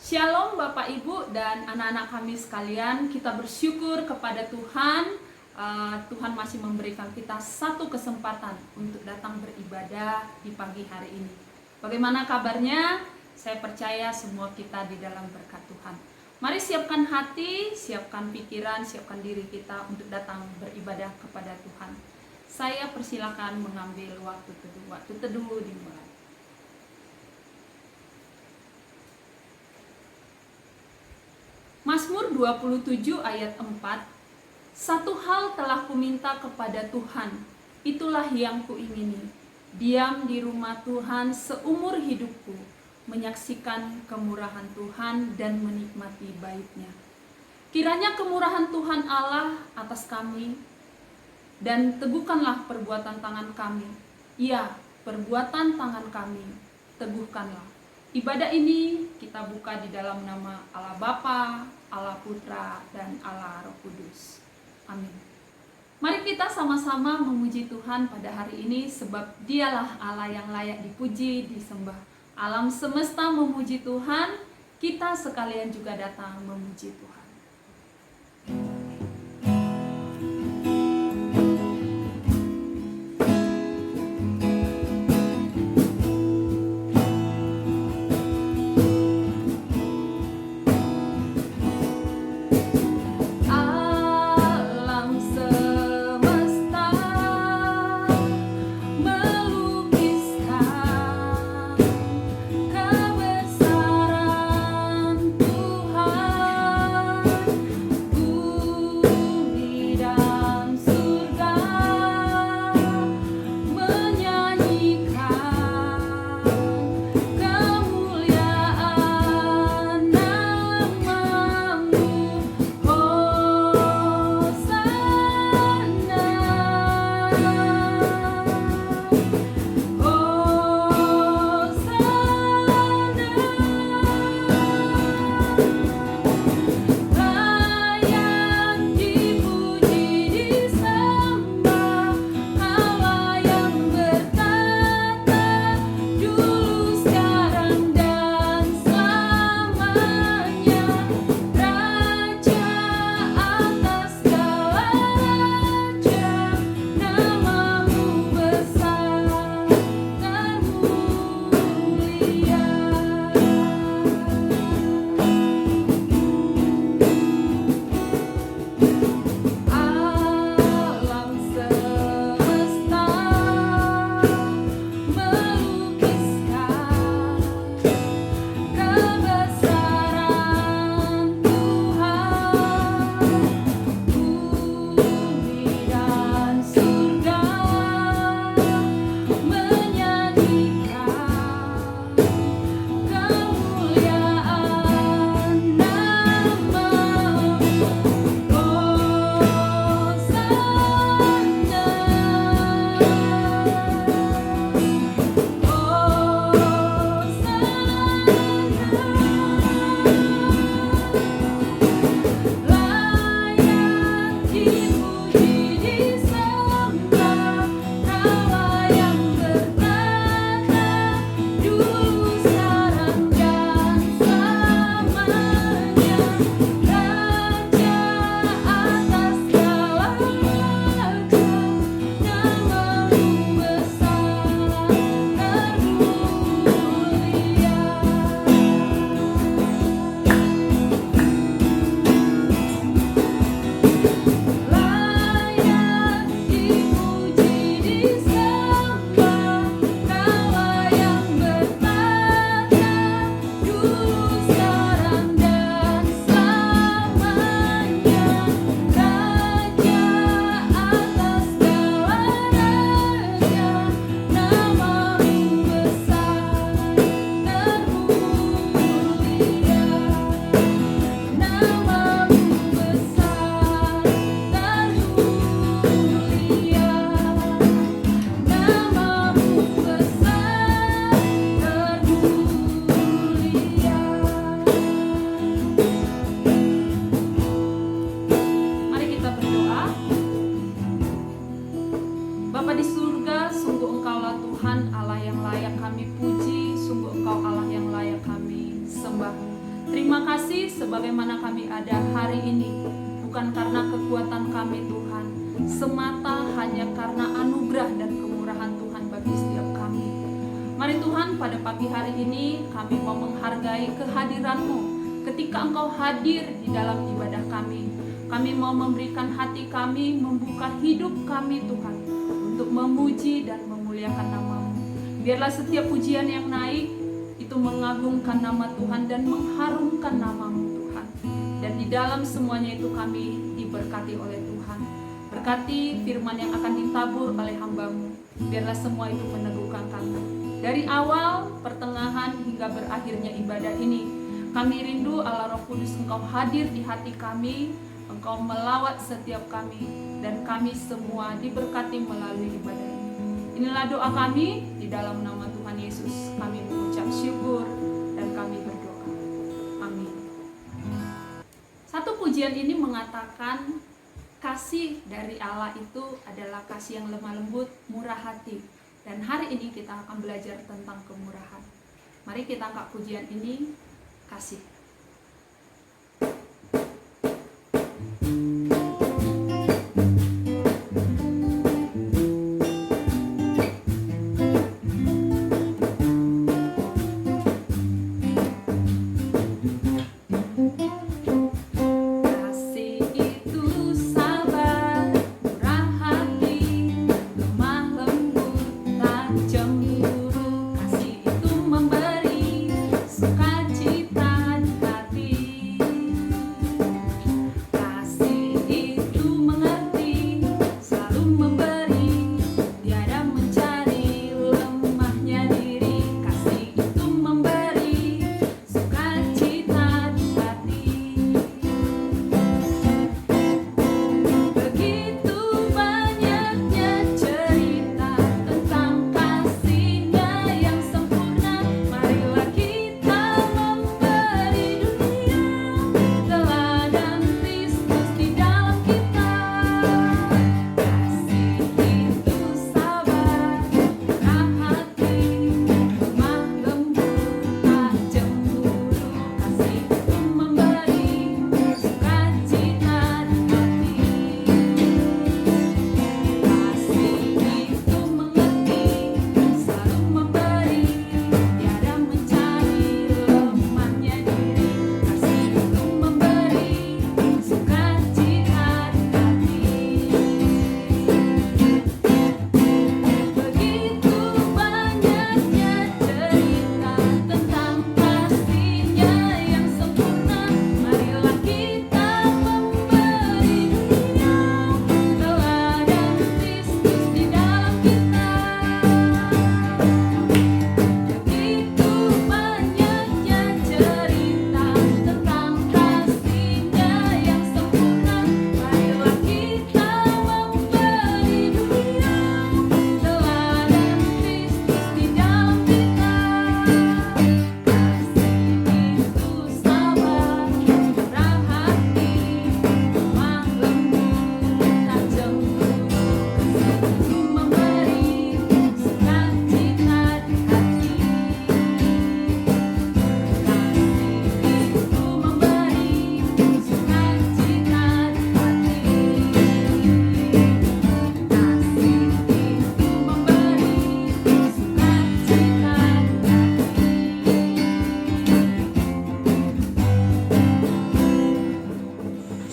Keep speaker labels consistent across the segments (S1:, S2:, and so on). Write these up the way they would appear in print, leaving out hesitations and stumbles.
S1: Shalom Bapak Ibu dan anak-anak kami sekalian, kita bersyukur kepada Tuhan. Tuhan masih memberikan kita satu kesempatan untuk datang beribadah di pagi hari ini. Bagaimana kabarnya? Saya percaya semua kita di dalam berkat Tuhan. Mari siapkan hati, siapkan pikiran, siapkan diri kita untuk datang beribadah kepada Tuhan. Saya persilakan mengambil waktu teduh. Waktu teduh dimulai. Mazmur 27 ayat 4. Satu hal telah kuminta kepada Tuhan, itulah yang kuingini, diam di rumah Tuhan seumur hidupku, menyaksikan kemurahan Tuhan dan menikmati baiknya. Kiranya kemurahan Tuhan Allah atas kami, dan teguhkanlah perbuatan tangan kami. Ya, perbuatan tangan kami, teguhkanlah. Ibadah ini kita buka di dalam nama Allah Bapa, Allah Putra, dan Allah Roh Kudus. Amin. Mari kita sama-sama memuji Tuhan pada hari ini, sebab Dialah Allah yang layak dipuji, disembah. Alam semesta memuji Tuhan, kita sekalian juga datang memuji Tuhan.
S2: Kebesaran Tuhan
S1: sebagaimana kami ada hari ini, bukan karena kekuatan kami Tuhan, semata hanya karena anugerah dan kemurahan Tuhan bagi setiap kami. Mari Tuhan, pada pagi hari ini kami mau menghargai kehadiran-Mu ketika Engkau hadir di dalam ibadah kami. Kami mau memberikan hati kami, membuka hidup kami Tuhan, untuk memuji dan memuliakan nama-Mu. Biarlah setiap pujian yang naik itu mengagungkan nama Tuhan dan mengharumkan nama-Mu Tuhan. Dan di dalam semuanya itu kami diberkati oleh Tuhan. Berkati firman yang akan ditabur oleh hamba-Mu. Biarlah semua itu meneguhkan kami. Dari awal, pertengahan, hingga berakhirnya ibadah ini, kami rindu Allah Roh Kudus Engkau hadir di hati kami, Engkau melawat setiap kami, dan kami semua diberkati melalui ibadah ini. Inilah doa kami, di dalam nama Tuhan Yesus kami mengucap syukur dan kami berdoa. Amin. Satu pujian ini mengatakan kasih dari Allah itu adalah kasih yang lemah lembut, murah hati. Dan hari ini kita akan belajar tentang kemurahan. Mari kita angkat pujian ini, kasih.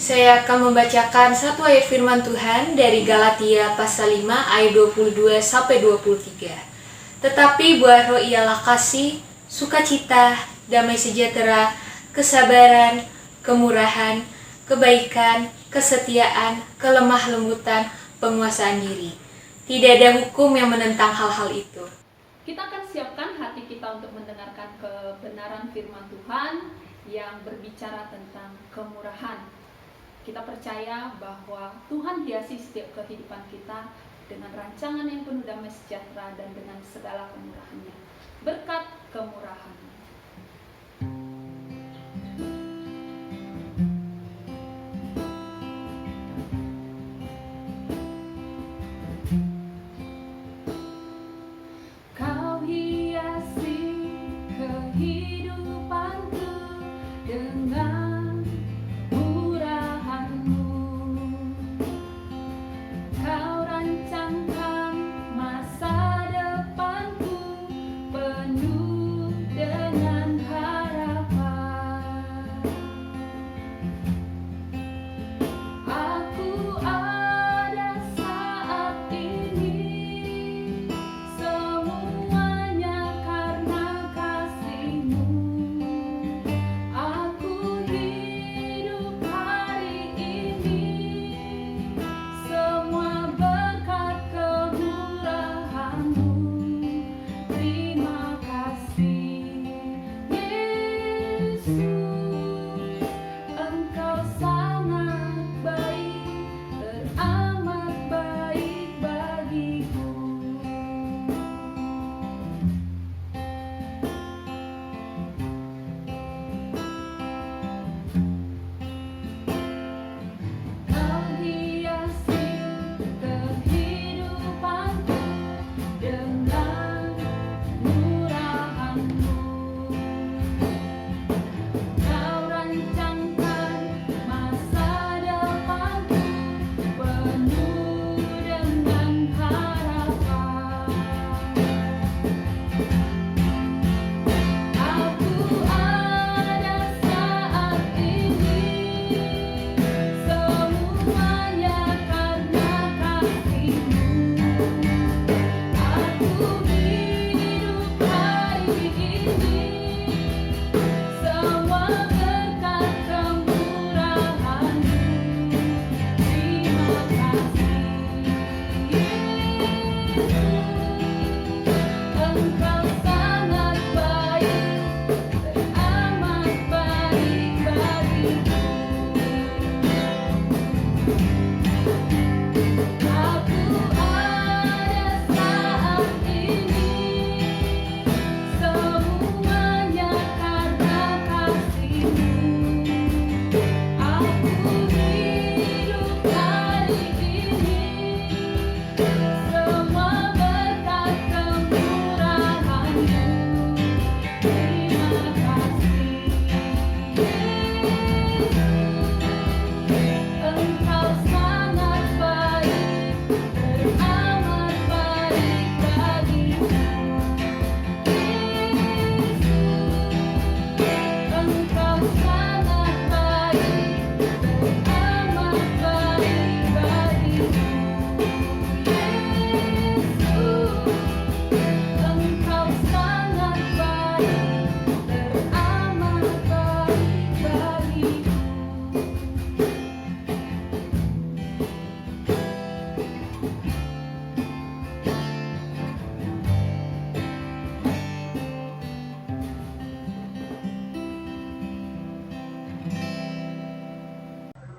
S2: Saya akan membacakan satu ayat firman Tuhan dari Galatia pasal 5 ayat 22 sampai 23. Tetapi buah roh ialah kasih, sukacita, damai sejahtera, kesabaran, kemurahan, kebaikan, kesetiaan, kelemah lembutan, penguasaan diri. Tidak ada hukum yang menentang hal-hal itu.
S1: Kita akan siapkan hati kita untuk mendengarkan kebenaran firman Tuhan yang berbicara tentang kemurahan. Kita percaya bahwa Tuhan hiasi setiap kehidupan kita dengan rancangan yang penuh damai sejahtera dan dengan segala kemurahannya. Berkat kemurahan. Kau hiasi kehidupanku dengan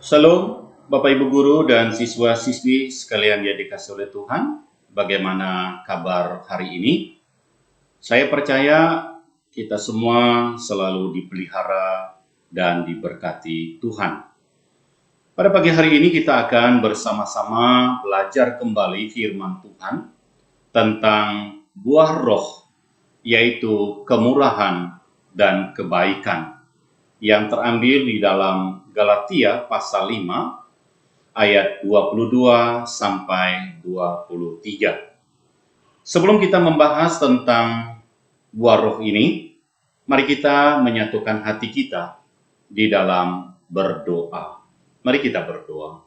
S3: Shalom, Bapak Ibu Guru dan siswa-siswi sekalian yang dikasihi oleh Tuhan. Bagaimana kabar hari ini? Saya percaya kita semua selalu dipelihara dan diberkati Tuhan. Pada pagi hari ini kita akan bersama-sama belajar kembali firman Tuhan tentang buah roh, yaitu kemurahan dan kebaikan, yang terambil di dalam Galatia pasal 5 ayat 22 sampai 23. Sebelum kita membahas tentang buah roh ini, mari kita menyatukan hati kita di dalam berdoa. Mari kita berdoa.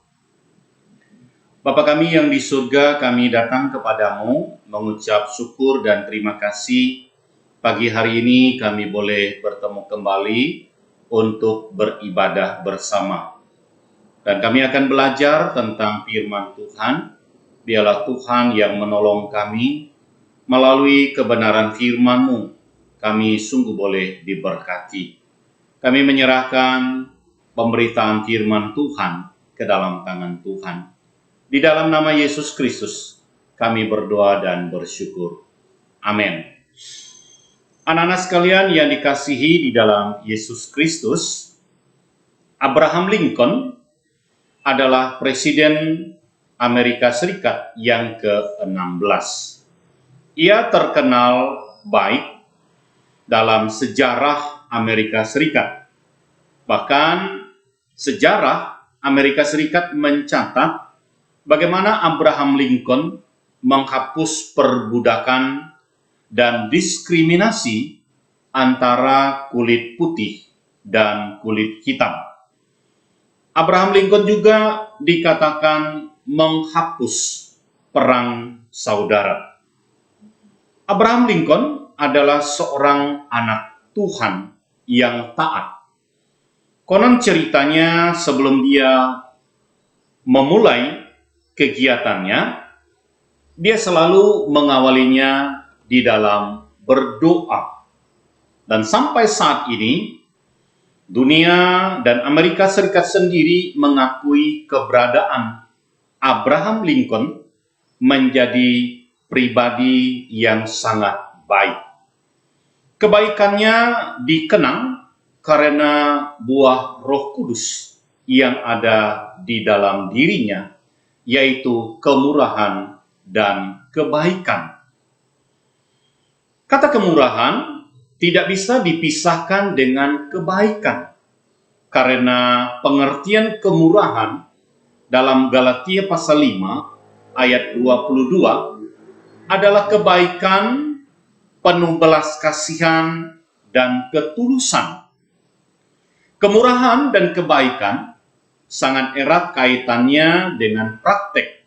S3: Bapa kami yang di surga, kami datang kepadamu mengucap syukur dan terima kasih. Pagi hari ini kami boleh bertemu kembali untuk beribadah bersama. Dan kami akan belajar tentang firman Tuhan. Dialah Tuhan yang menolong kami melalui kebenaran firman-Mu. Kami sungguh boleh diberkati. Kami menyerahkan pemberitaan firman Tuhan ke dalam tangan Tuhan. Di dalam nama Yesus Kristus, kami berdoa dan bersyukur. Amin. Anak-anak sekalian yang dikasihi di dalam Yesus Kristus, Abraham Lincoln adalah Presiden Amerika Serikat yang ke-16. Ia terkenal baik dalam sejarah Amerika Serikat. Bahkan sejarah Amerika Serikat mencatat bagaimana Abraham Lincoln menghapus perbudakan dan diskriminasi antara kulit putih dan kulit hitam. Abraham Lincoln juga dikatakan menghapus perang saudara. Abraham Lincoln adalah seorang anak Tuhan yang taat. Konon ceritanya sebelum dia memulai kegiatannya, dia selalu mengawalinya di dalam berdoa. Dan sampai saat ini, dunia dan Amerika Serikat sendiri mengakui keberadaan Abraham Lincoln menjadi pribadi yang sangat baik. Kebaikannya dikenang karena buah Roh Kudus yang ada di dalam dirinya, yaitu kemurahan dan kebaikan. Kata kemurahan tidak bisa dipisahkan dengan kebaikan, karena pengertian kemurahan dalam Galatia pasal 5 ayat 22 adalah kebaikan, penuh belas kasihan, dan ketulusan. Kemurahan dan kebaikan sangat erat kaitannya dengan praktek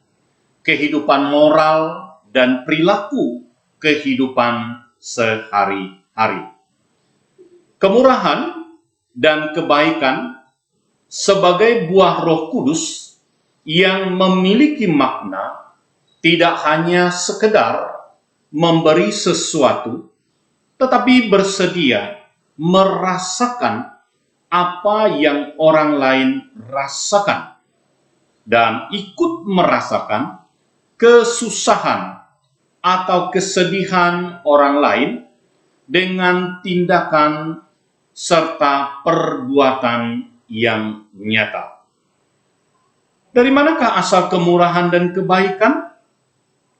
S3: kehidupan moral dan perilaku kehidupan sehari-hari. Kemurahan dan kebaikan sebagai buah Roh Kudus yang memiliki makna tidak hanya sekedar memberi sesuatu, tetapi bersedia merasakan apa yang orang lain rasakan dan ikut merasakan kesusahan atau kesedihan orang lain dengan tindakan serta perbuatan yang nyata. Dari manakah asal kemurahan dan kebaikan?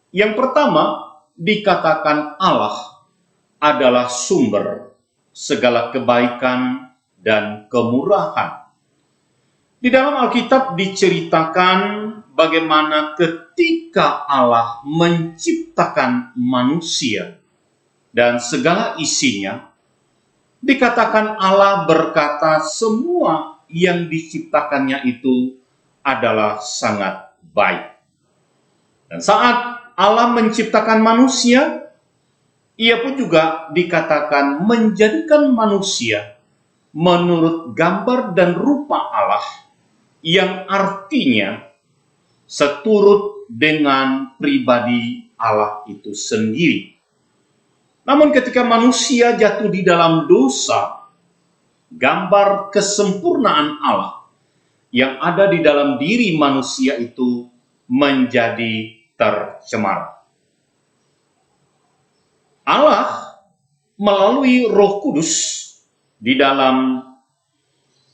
S3: Yang pertama, dikatakan Allah adalah sumber segala kebaikan dan kemurahan. Di dalam Alkitab diceritakan bagaimana ketika Allah menciptakan manusia dan segala isinya, dikatakan Allah berkata semua yang diciptakannya itu adalah sangat baik. Dan saat Allah menciptakan manusia, ia pun juga dikatakan menjadikan manusia menurut gambar dan rupa Allah, yang artinya seturut dengan pribadi Allah itu sendiri. Namun ketika manusia jatuh di dalam dosa, gambar kesempurnaan Allah yang ada di dalam diri manusia itu menjadi tercemar. Allah melalui Roh Kudus di dalam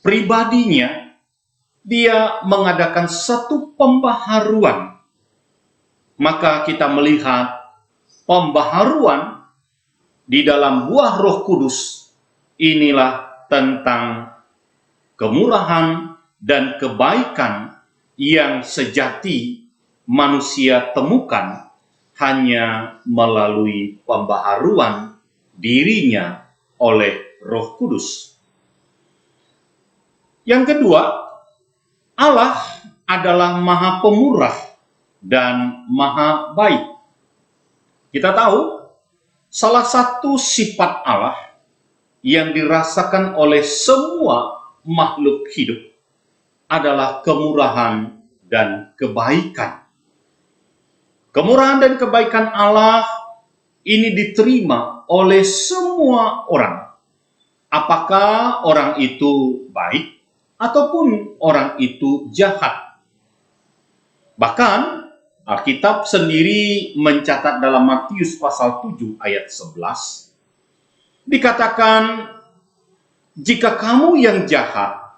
S3: pribadinya, dia mengadakan satu pembaharuan. Maka kita melihat pembaharuan di dalam buah Roh Kudus inilah tentang kemurahan dan kebaikan yang sejati manusia temukan hanya melalui pembaharuan dirinya oleh Roh Kudus. Yang kedua, Allah adalah Maha Pemurah dan Maha Baik. Kita tahu salah satu sifat Allah yang dirasakan oleh semua makhluk hidup adalah kemurahan dan kebaikan. Kemurahan dan kebaikan Allah ini diterima oleh semua orang. Apakah orang itu baik ataupun orang itu jahat. Bahkan Alkitab sendiri mencatat dalam Matius pasal 7 ayat 11, dikatakan, jika kamu yang jahat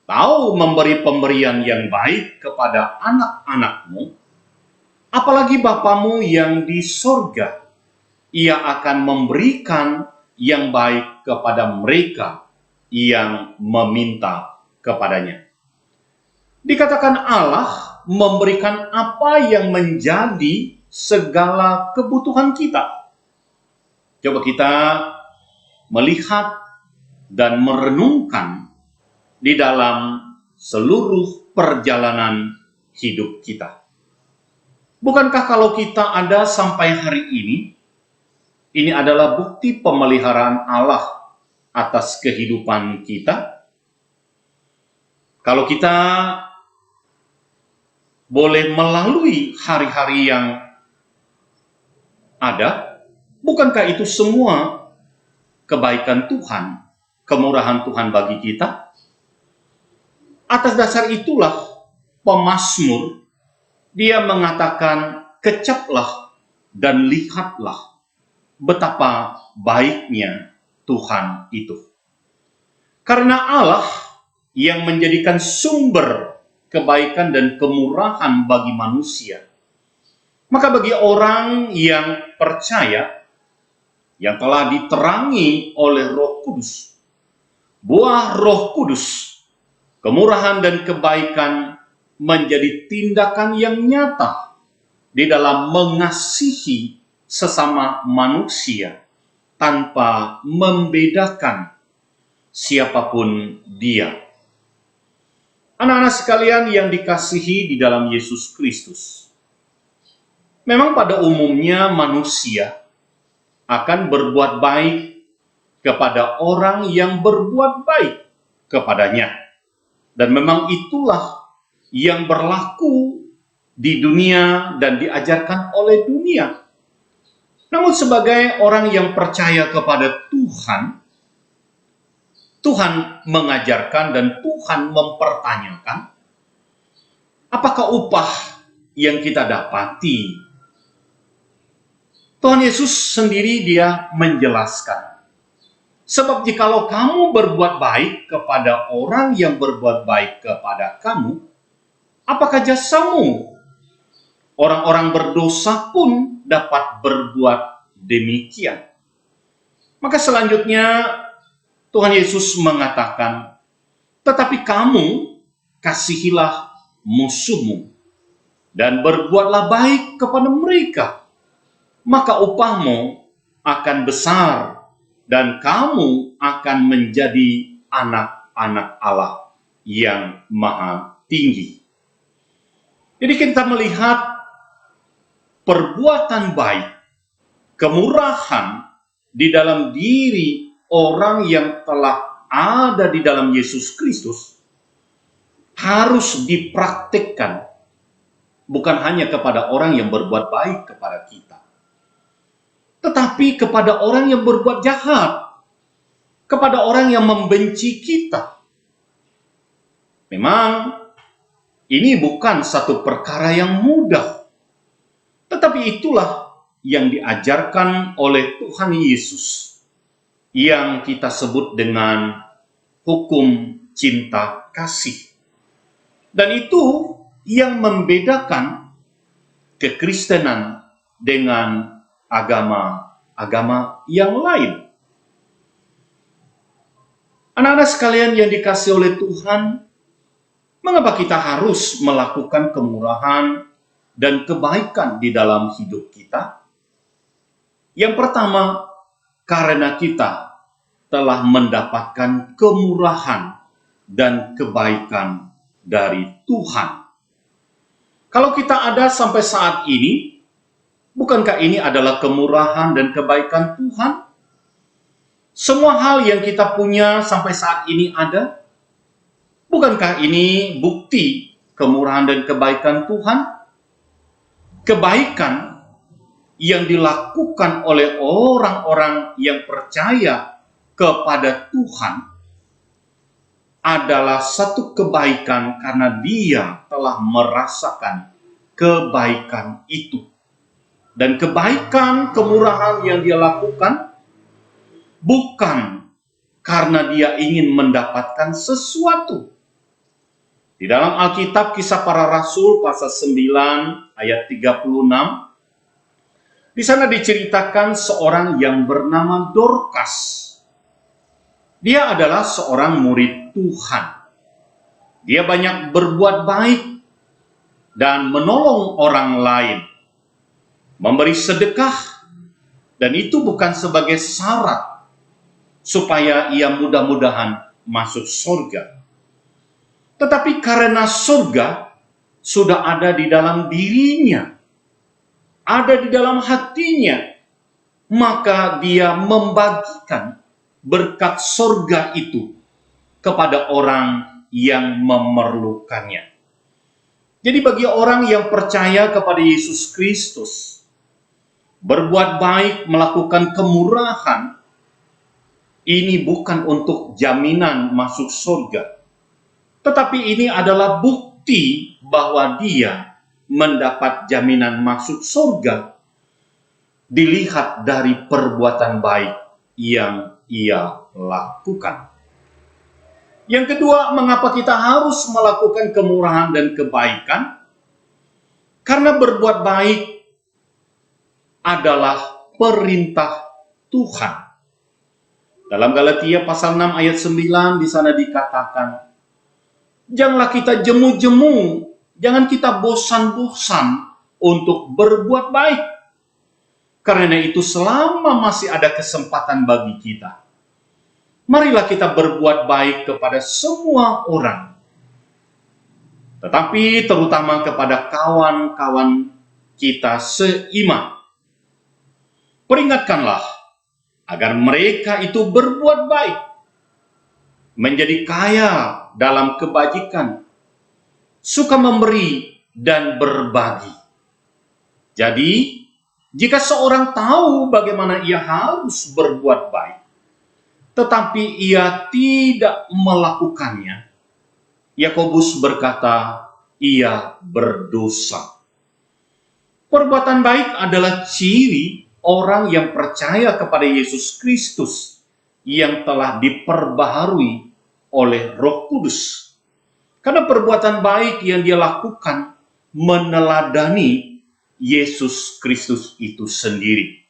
S3: tahu memberi pemberian yang baik kepada anak-anakmu, apalagi Bapamu yang di sorga, ia akan memberikan yang baik kepada mereka yang meminta kepadanya. Dikatakan Allah memberikan apa yang menjadi segala kebutuhan kita. Coba kita melihat dan merenungkan di dalam seluruh perjalanan hidup kita. Bukankah kalau kita ada sampai hari ini adalah bukti pemeliharaan Allah atas kehidupan kita? Kalau kita boleh melalui hari-hari yang ada, bukankah itu semua kebaikan Tuhan, kemurahan Tuhan bagi kita? Atas dasar itulah pemazmur, dia mengatakan, kecaplah dan lihatlah betapa baiknya Tuhan itu. Karena Allah yang menjadikan sumber kebaikan dan kemurahan bagi manusia, maka bagi orang yang percaya, yang telah diterangi oleh Roh Kudus, buah Roh Kudus, kemurahan dan kebaikan menjadi tindakan yang nyata di dalam mengasihi sesama manusia tanpa membedakan siapapun dia. Anak-anak sekalian yang dikasihi di dalam Yesus Kristus, memang pada umumnya manusia akan berbuat baik kepada orang yang berbuat baik kepadanya. Dan memang itulah yang berlaku di dunia dan diajarkan oleh dunia. Namun sebagai orang yang percaya kepada Tuhan, Tuhan mengajarkan dan Tuhan mempertanyakan, apakah upah yang kita dapati? Tuhan Yesus sendiri dia menjelaskan, sebab jikalau kamu berbuat baik kepada orang yang berbuat baik kepada kamu, apakah jasamu? Orang-orang berdosa pun dapat berbuat demikian. Maka selanjutnya Tuhan Yesus mengatakan, tetapi kamu kasihilah musuhmu dan berbuatlah baik kepada mereka, maka upahmu akan besar dan kamu akan menjadi anak-anak Allah yang maha tinggi. Jadi kita melihat perbuatan baik, kemurahan di dalam diri orang yang telah ada di dalam Yesus Kristus harus dipraktikkan bukan hanya kepada orang yang berbuat baik kepada kita, tetapi kepada orang yang berbuat jahat, kepada orang yang membenci kita. Memang ini bukan satu perkara yang mudah, tetapi itulah yang diajarkan oleh Tuhan Yesus yang kita sebut dengan hukum cinta kasih. Dan itu yang membedakan kekristenan dengan agama-agama yang lain. Anak-anak sekalian yang dikasihi oleh Tuhan, mengapa kita harus melakukan kemurahan dan kebaikan di dalam hidup kita? Yang pertama, karena kita telah mendapatkan kemurahan dan kebaikan dari Tuhan. Kalau kita ada sampai saat ini, bukankah ini adalah kemurahan dan kebaikan Tuhan? Semua hal yang kita punya sampai saat ini ada. Bukankah ini bukti kemurahan dan kebaikan Tuhan? Kebaikan yang dilakukan oleh orang-orang yang percaya kepada Tuhan adalah satu kebaikan karena dia telah merasakan kebaikan itu. Dan kebaikan, kemurahan yang dia lakukan bukan karena dia ingin mendapatkan sesuatu. Di dalam Alkitab Kisah Para Rasul pasal 9 ayat 36, di sana diceritakan seorang yang bernama Dorcas. Dia adalah seorang murid Tuhan. Dia banyak berbuat baik dan menolong orang lain, memberi sedekah, dan itu bukan sebagai syarat supaya ia mudah-mudahan masuk surga. Tetapi karena surga sudah ada di dalam dirinya, ada di dalam hatinya, maka dia membagikan berkat surga itu kepada orang yang memerlukannya. Jadi bagi orang yang percaya kepada Yesus Kristus, berbuat baik, melakukan kemurahan, ini bukan untuk jaminan masuk surga, tetapi ini adalah bukti bahwa dia mendapat jaminan masuk surga dilihat dari perbuatan baik yang ia lakukan. Yang kedua, mengapa kita harus melakukan kemurahan dan kebaikan? Karena berbuat baik adalah perintah Tuhan. Dalam Galatia pasal 6 ayat 9 di sana dikatakan, janganlah kita jemu-jemu, jangan kita bosan-bosan untuk berbuat baik. Karena itu selama masih ada kesempatan bagi kita, marilah kita berbuat baik kepada semua orang. Tetapi terutama kepada kawan-kawan kita seiman. Peringatkanlah agar mereka itu berbuat baik, menjadi kaya dalam kebajikan, suka memberi dan berbagi. Jadi, jika seorang tahu bagaimana ia harus berbuat baik, tetapi ia tidak melakukannya, Yakobus berkata, ia berdosa. Perbuatan baik adalah ciri orang yang percaya kepada Yesus Kristus yang telah diperbaharui oleh Roh Kudus. Karena perbuatan baik yang dia lakukan meneladani Yesus Kristus itu sendiri.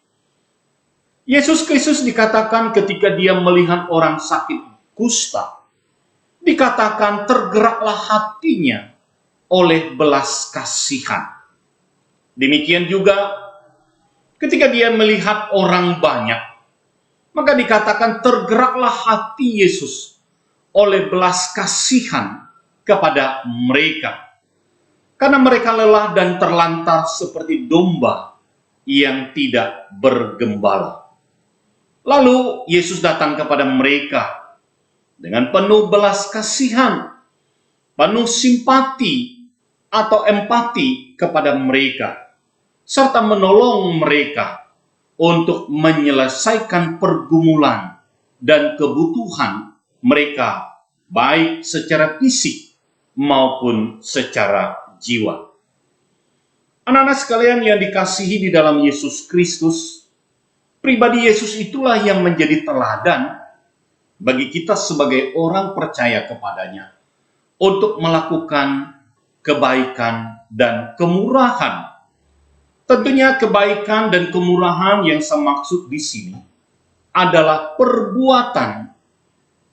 S3: Yesus Kristus dikatakan ketika dia melihat orang sakit kusta, dikatakan tergeraklah hatinya oleh belas kasihan. Demikian juga ketika dia melihat orang banyak, maka dikatakan tergeraklah hati Yesus oleh belas kasihan kepada mereka. Karena mereka lelah dan terlantar seperti domba yang tidak bergembala. Lalu Yesus datang kepada mereka dengan penuh belas kasihan, penuh simpati atau empati kepada mereka, serta menolong mereka untuk menyelesaikan pergumulan dan kebutuhan mereka, baik secara fisik maupun secara jiwa. Anak-anak sekalian yang dikasihi di dalam Yesus Kristus, pribadi Yesus itulah yang menjadi teladan bagi kita sebagai orang percaya kepadanya untuk melakukan kebaikan dan kemurahan. Tentunya kebaikan dan kemurahan yang saya maksud di sini adalah perbuatan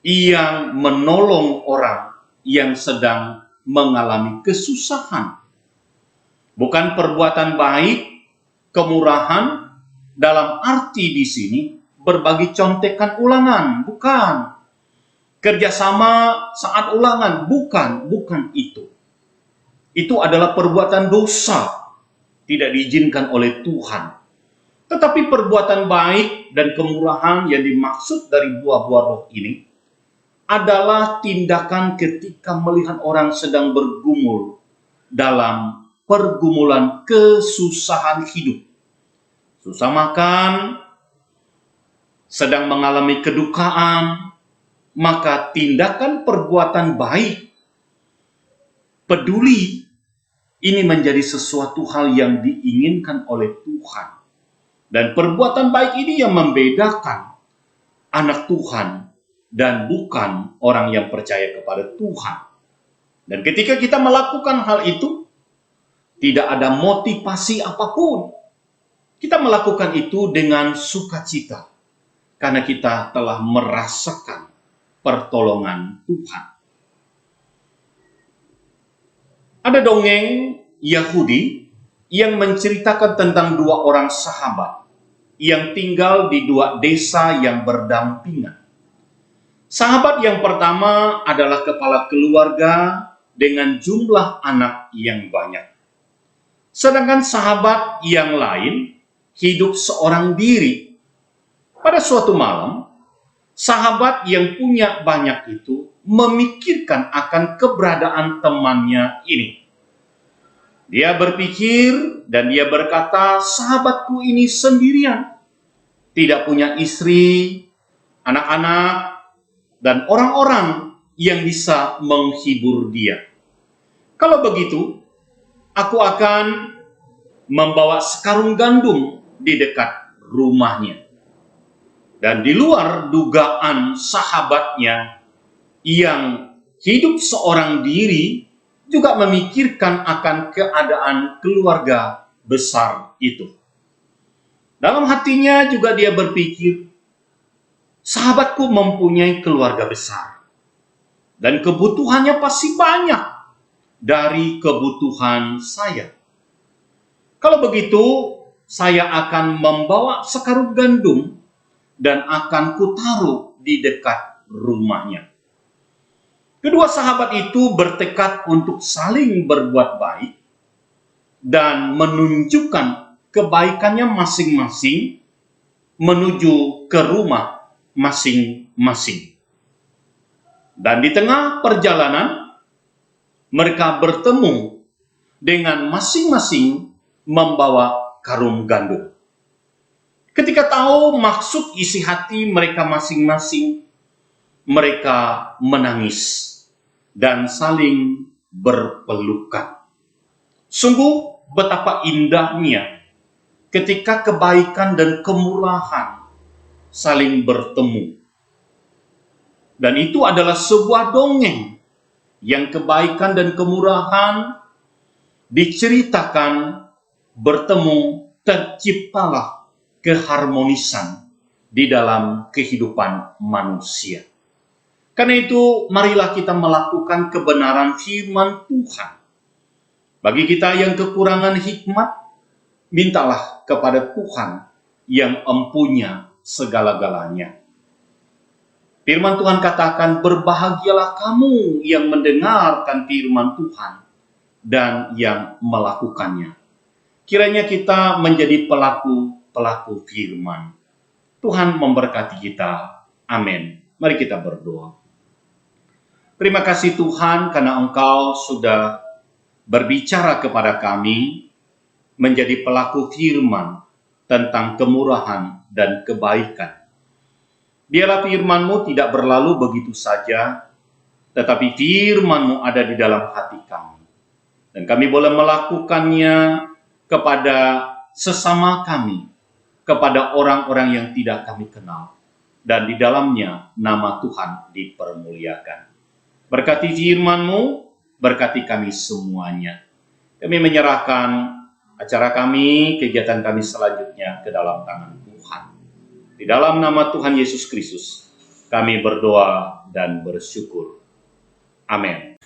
S3: yang menolong orang yang sedang mengalami kesusahan. Bukan perbuatan baik, kemurahan dalam arti di sini berbagi contekan ulangan, bukan. Kerjasama saat ulangan, bukan itu. Itu adalah perbuatan dosa, tidak diizinkan oleh Tuhan. Tetapi perbuatan baik dan kemurahan yang dimaksud dari buah-buah roh ini adalah tindakan ketika melihat orang sedang bergumul dalam pergumulan kesusahan hidup. Susah makan, sedang mengalami kedukaan, maka tindakan perbuatan baik, peduli, ini menjadi sesuatu hal yang diinginkan oleh Tuhan. Dan perbuatan baik ini yang membedakan anak Tuhan dan bukan orang yang percaya kepada Tuhan. Dan ketika kita melakukan hal itu, tidak ada motivasi apapun. Kita melakukan itu dengan sukacita, karena kita telah merasakan pertolongan Tuhan. Ada dongeng Yahudi yang menceritakan tentang dua orang sahabat yang tinggal di dua desa yang berdampingan. Sahabat yang pertama adalah kepala keluarga dengan jumlah anak yang banyak. Sedangkan sahabat yang lain hidup seorang diri. Pada suatu malam, sahabat yang punya banyak itu memikirkan akan keberadaan temannya ini. Dia berpikir dan dia berkata, sahabatku ini sendirian, tidak punya istri, anak-anak, dan orang-orang yang bisa menghibur dia. Kalau begitu, aku akan membawa sekarung gandum di dekat rumahnya. Dan di luar dugaan sahabatnya yang hidup seorang diri juga memikirkan akan keadaan keluarga besar itu. Dalam hatinya juga dia berpikir, sahabatku mempunyai keluarga besar dan kebutuhannya pasti banyak dari kebutuhan saya. Kalau begitu, saya akan membawa sekarung gandum dan akan kutaruh di dekat rumahnya. Kedua sahabat itu bertekad untuk saling berbuat baik dan menunjukkan kebaikannya masing-masing menuju ke rumah masing-masing. Dan di tengah perjalanan, mereka bertemu dengan masing-masing membawa karung gandum. Ketika tahu maksud isi hati mereka masing-masing, mereka menangis dan saling berpelukan. Sungguh betapa indahnya ketika kebaikan dan kemurahan saling bertemu. Dan itu adalah sebuah dongeng yang kebaikan dan kemurahan diceritakan bertemu, terciptalah keharmonisan di dalam kehidupan manusia. Karena itu, marilah kita melakukan kebenaran firman Tuhan. Bagi kita yang kekurangan hikmat, mintalah kepada Tuhan yang empunya segala-galanya. Firman Tuhan katakan, berbahagialah kamu yang mendengarkan firman Tuhan dan yang melakukannya. Kiranya kita menjadi pelaku firman. Tuhan memberkati kita. Amin. Mari kita berdoa. Terima kasih Tuhan karena Engkau sudah berbicara kepada kami menjadi pelaku firman tentang kemurahan dan kebaikan. Biarlah firman-Mu tidak berlalu begitu saja, tetapi firman-Mu ada di dalam hati kami. Dan kami boleh melakukannya kepada sesama kami, kepada orang-orang yang tidak kami kenal. Dan di dalamnya nama Tuhan dipermuliakan. Berkati firman-Mu, berkati kami semuanya. Kami menyerahkan acara kami, kegiatan kami selanjutnya ke dalam tangan Tuhan. Di dalam nama Tuhan Yesus Kristus, kami berdoa dan bersyukur. Amin.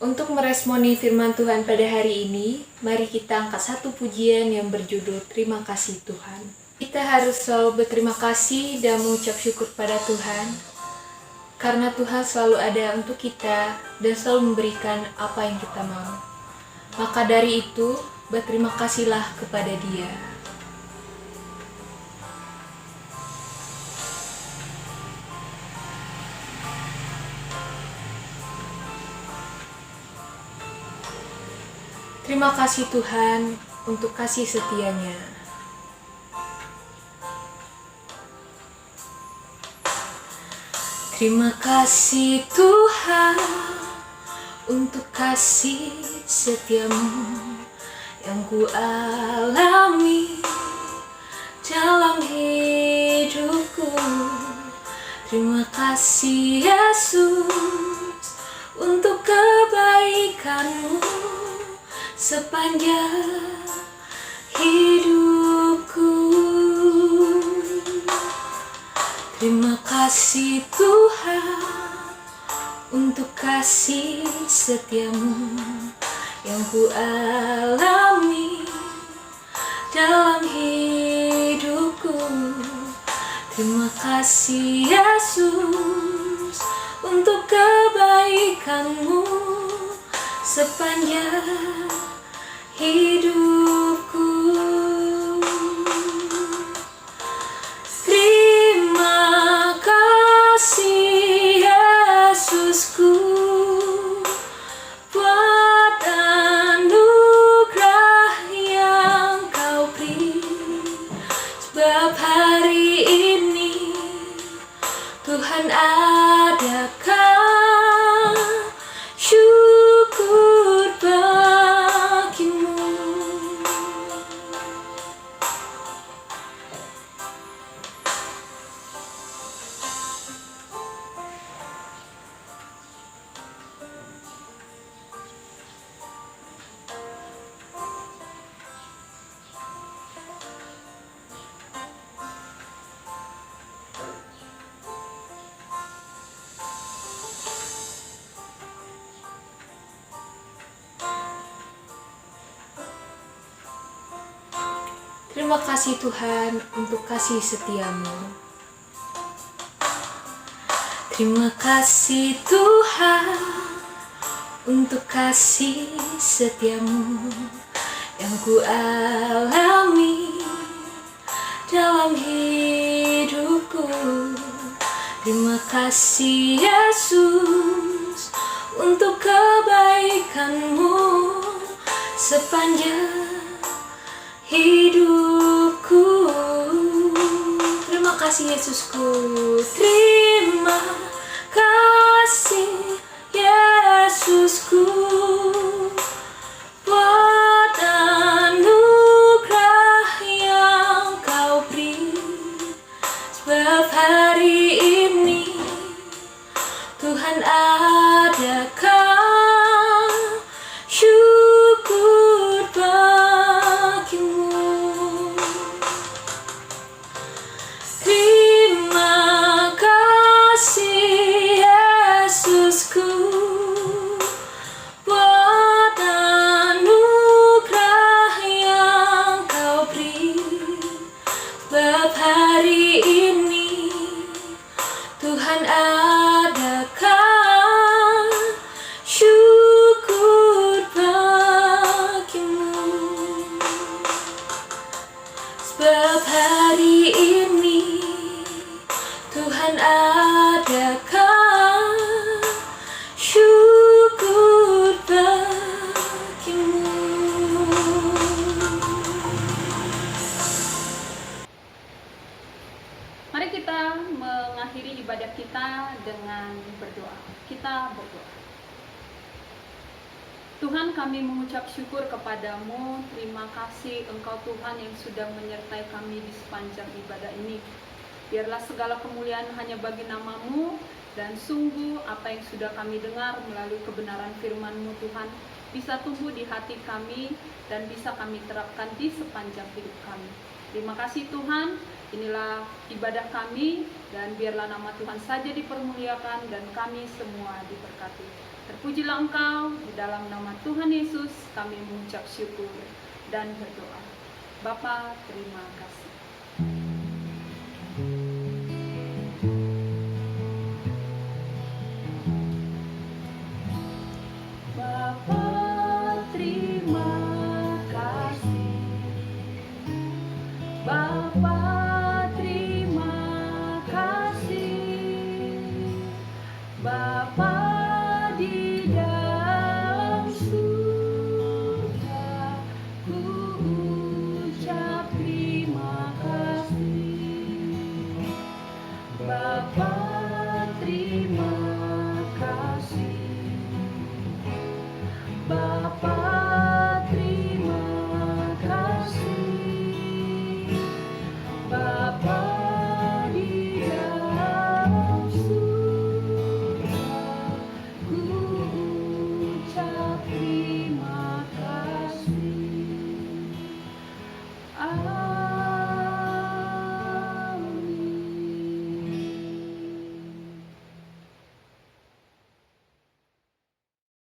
S2: Untuk meresponi firman Tuhan pada hari ini, mari kita angkat satu pujian yang berjudul Terima Kasih Tuhan. Kita harus selalu berterima kasih dan mengucap syukur pada Tuhan, karena Tuhan selalu ada untuk kita dan selalu memberikan apa yang kita mau. Maka dari itu, berterima kasihlah kepada Dia. Terima kasih Tuhan untuk kasih setia-Nya. Terima kasih Tuhan untuk kasih setia-Mu yang ku alami dalam hidupku. Terima kasih Yesus untuk kebaikan-Mu sepanjang hidupku. Terima kasih Tuhan untuk kasih setia-Mu yang ku alami dalam hidupku. Terima kasih Yesus untuk kebaikan-Mu sepanjang hidupku. Terima kasih Yesusku buat anugerah yang Kau beri, sebab hari ini Tuhan adakan syukur bagimu. Terima kasih Tuhan untuk kasih setia-Mu. Terima kasih Tuhan untuk kasih setia-Mu yang ku alami dalam hidupku. Terima kasih Yesus untuk kebaikan-Mu sepanjang hidupku. Terima kasih Yesusku. Terima kasih Yesusku buat anugerah yang Kau beri, sebab hari ini Tuhan adakan syukur bagimu. Terima kasih Yesusku buat anugerah yang Kau beri, sebab hari ini Tuhan adakan
S1: saja dengan berdoa. Kita berdoa. Tuhan, kami mengucap syukur kepadamu. Terima kasih Engkau Tuhan yang sudah menyertai kami di sepanjang ibadah ini. Biarlah segala kemuliaan hanya bagi nama-Mu, dan sungguh apa yang sudah kami dengar melalui kebenaran firman-Mu Tuhan bisa tumbuh di hati kami dan bisa kami terapkan di sepanjang hidup kami. Terima kasih Tuhan, inilah ibadah kami, dan biarlah nama Tuhan saja dipermuliakan dan kami semua diberkati. Terpujilah Engkau, di dalam nama Tuhan Yesus kami mengucap syukur dan berdoa. Bapa, terima kasih.